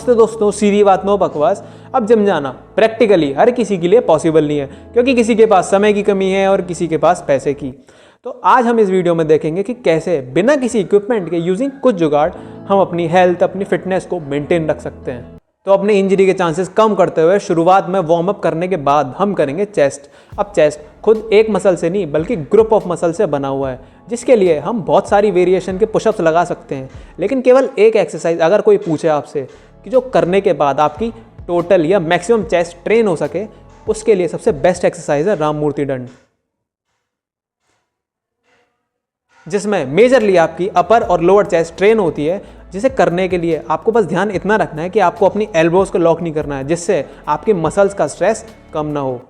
नमस्ते दोस्तों, सीधी बात नो बकवास। अब जिम जाना प्रैक्टिकली हर किसी के लिए पॉसिबल नहीं है, क्योंकि किसी के पास समय की कमी है और किसी के पास पैसे की। तो आज हम इस वीडियो में देखेंगे कि कैसे बिना किसी इक्विपमेंट के यूजिंग कुछ जुगाड़ हम अपनी हेल्थ, अपनी फिटनेस को मेंटेन रख सकते हैं। तो अपने इंजरी के चांसेस कम करते हुए शुरुआत में वार्म अप करने के बाद हम करेंगे चेस्ट। अब चेस्ट खुद एक मसल से नहीं बल्कि ग्रुप ऑफ मसल से बना हुआ है, जिसके लिए हम बहुत सारी वेरिएशन के पुशअप्स लगा सकते हैं। लेकिन केवल एक एक्सरसाइज अगर कोई पूछे आपसे कि जो करने के बाद आपकी टोटल या मैक्सिमम चेस्ट ट्रेन हो सके, उसके लिए सबसे बेस्ट एक्सरसाइज है राम मूर्ति दंड, जिसमें मेजरली आपकी अपर और लोअर चेस्ट ट्रेन होती है। जिसे करने के लिए आपको बस ध्यान इतना रखना है कि आपको अपनी एल्बोज को लॉक नहीं करना है, जिससे आपके मसल्स का स्ट्रेस कम ना हो।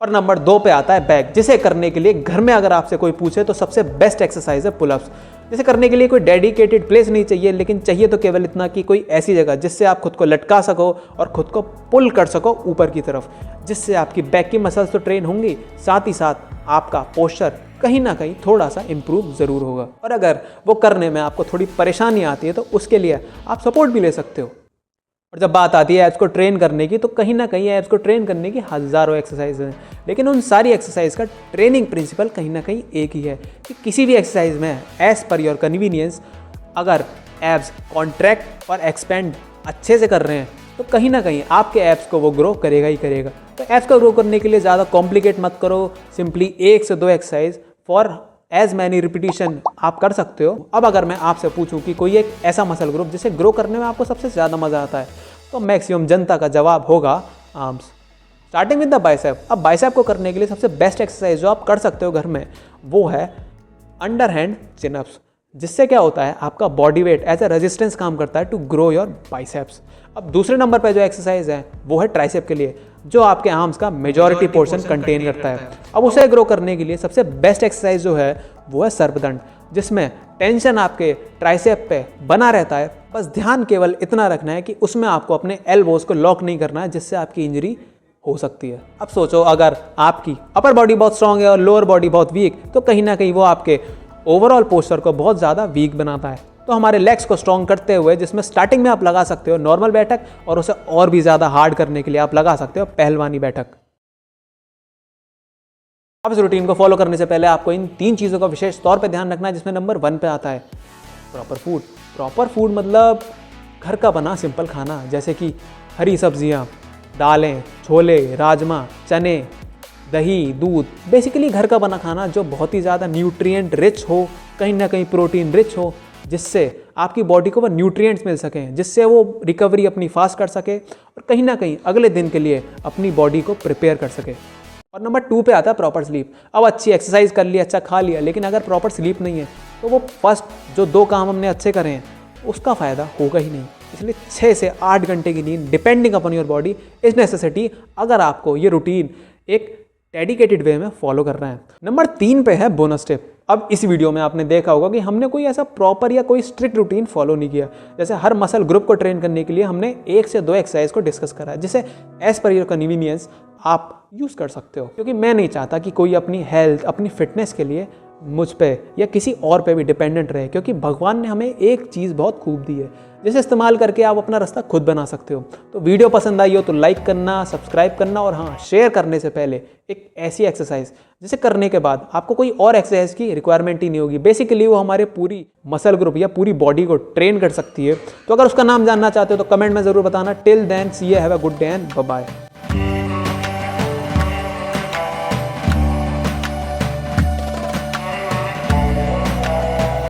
और नंबर 2 पे आता है बैक, जिसे करने के लिए घर में अगर आपसे कोई पूछे तो सबसे बेस्ट एक्सरसाइज है पुलअप्स। जिसे करने के लिए कोई डेडिकेटेड प्लेस नहीं चाहिए, लेकिन चाहिए तो केवल इतना कि कोई ऐसी जगह जिससे आप खुद को लटका सको और खुद को पुल कर सको ऊपर की तरफ, जिससे आपकी बैक की मसल्स तो ट्रेन होंगी, साथ ही साथ आपका पोस्चर कहीं ना कहीं थोड़ा सा इंप्रूव ज़रूर होगा। और अगर वो करने में आपको थोड़ी परेशानी आती है तो उसके लिए आप सपोर्ट भी ले सकते हो। और जब बात आती है एब्स को ट्रेन करने की, तो कहीं ना कहीं एब्स को ट्रेन करने की हज़ारों एक्सरसाइज हैं, लेकिन उन सारी एक्सरसाइज का ट्रेनिंग प्रिंसिपल कहीं ना कहीं एक ही है कि किसी भी एक्सरसाइज में एज पर योर कन्वीनियंस अगर एब्स कॉन्ट्रैक्ट और एक्सपेंड अच्छे से कर रहे हैं तो कहीं ना कहीं आपके एब्स को वो ग्रो करेगा ही करेगा। तो एब्स को ग्रो करने के लिए ज़्यादा कॉम्प्लिकेट मत करो, सिंपली 1 से 2 exercise for as many repetition आप कर सकते हो। अब अगर मैं आपसे पूछूं कि कोई एक ऐसा मसल ग्रुप जिसे ग्रो करने में आपको सबसे ज़्यादा मज़ा आता है, तो मैक्सिमम जनता का जवाब होगा arms, starting with the bicep. अब बाइसेप को करने के लिए सबसे बेस्ट एक्सरसाइज जो आप कर सकते हो घर में वो है अंडर हैंड चिनअप्स, जिससे क्या होता है आपका body weight as a resistance काम करता है टू ग्रो योर बाइसेप्स। अब दूसरे नंबर पर जो एक्सरसाइज है वो है ट्राइसेप के लिए, जो आपके आर्म्स का मेजॉरिटी पोर्शन कंटेन करता है। अब उसे ग्रो करने के लिए सबसे बेस्ट एक्सरसाइज जो है वो है सर्पदंड, जिसमें टेंशन आपके ट्राइसेप पे बना रहता है। बस ध्यान केवल इतना रखना है कि उसमें आपको अपने एल्बोज को लॉक नहीं करना है, जिससे आपकी इंजरी हो सकती है। अब सोचो अगर आपकी अपर बॉडी बहुत स्ट्रांग है और लोअर बॉडी बहुत वीक, तो कहीं ना कहीं वो आपके ओवरऑल पोस्चर को बहुत ज़्यादा वीक बनाता है। तो हमारे लेग्स को स्ट्रॉन्ग करते हुए, जिसमें स्टार्टिंग में आप लगा सकते हो नॉर्मल बैठक, और उसे और भी ज़्यादा हार्ड करने के लिए आप लगा सकते हो पहलवानी बैठक। अब इस रूटीन को फॉलो करने से पहले आपको इन 3 चीज़ों का विशेष तौर पे ध्यान रखना है, जिसमें नंबर 1 पे आता है प्रॉपर फूड। प्रॉपर फूड मतलब घर का बना सिंपल खाना, जैसे कि हरी सब्जियाँ, दालें, छोले, राजमा, चने, दही, दूध, बेसिकली घर का बना खाना जो बहुत ही ज़्यादा न्यूट्रिएंट रिच हो, कहीं ना कहीं प्रोटीन रिच हो, जिससे आपकी बॉडी को वो न्यूट्रिएंट्स मिल सकें, जिससे वो रिकवरी अपनी फास्ट कर सके और कहीं ना कहीं अगले दिन के लिए अपनी बॉडी को प्रिपेयर कर सके। और नंबर 2 पे आता है प्रॉपर स्लीप। अब अच्छी एक्सरसाइज कर लिया, अच्छा खा लिया, लेकिन अगर प्रॉपर स्लीप नहीं है तो वो फर्स्ट जो 2 काम हमने अच्छे करे हैं उसका फ़ायदा होगा ही नहीं। इसलिए 6 से 8 घंटे की नींद depending upon your body is necessity, अगर आपको ये रूटीन एक डेडिकेटेड वे में फॉलो करना है। नंबर 3 पे है बोनस टिप। अब इस वीडियो में आपने देखा होगा कि हमने कोई ऐसा प्रॉपर या कोई स्ट्रिक्ट रूटीन फॉलो नहीं किया। जैसे हर मसल ग्रुप को ट्रेन करने के लिए हमने 1 से 2 एक्सरसाइज को डिस्कस करा है, जिसे एज पर योर कन्वीनियंस आप यूज़ कर सकते हो। क्योंकि मैं नहीं चाहता कि कोई अपनी हेल्थ, अपनी फिटनेस के लिए मुझ पे या किसी और पे भी डिपेंडेंट रहे, क्योंकि भगवान ने हमें एक चीज़ बहुत खूब दी है, जिसे इस्तेमाल करके आप अपना रास्ता खुद बना सकते हो। तो वीडियो पसंद आई हो तो लाइक करना, सब्सक्राइब करना, और हाँ, शेयर करने से पहले एक ऐसी एक्सरसाइज जिसे करने के बाद आपको कोई और एक्सरसाइज की रिक्वायरमेंट ही नहीं होगी। बेसिकली वो हमारे पूरी मसल ग्रुप या पूरी बॉडी को ट्रेन कर सकती है। तो अगर उसका नाम जानना चाहते हो तो कमेंट में ज़रूर बताना। Till then see you, have a good day and bye bye.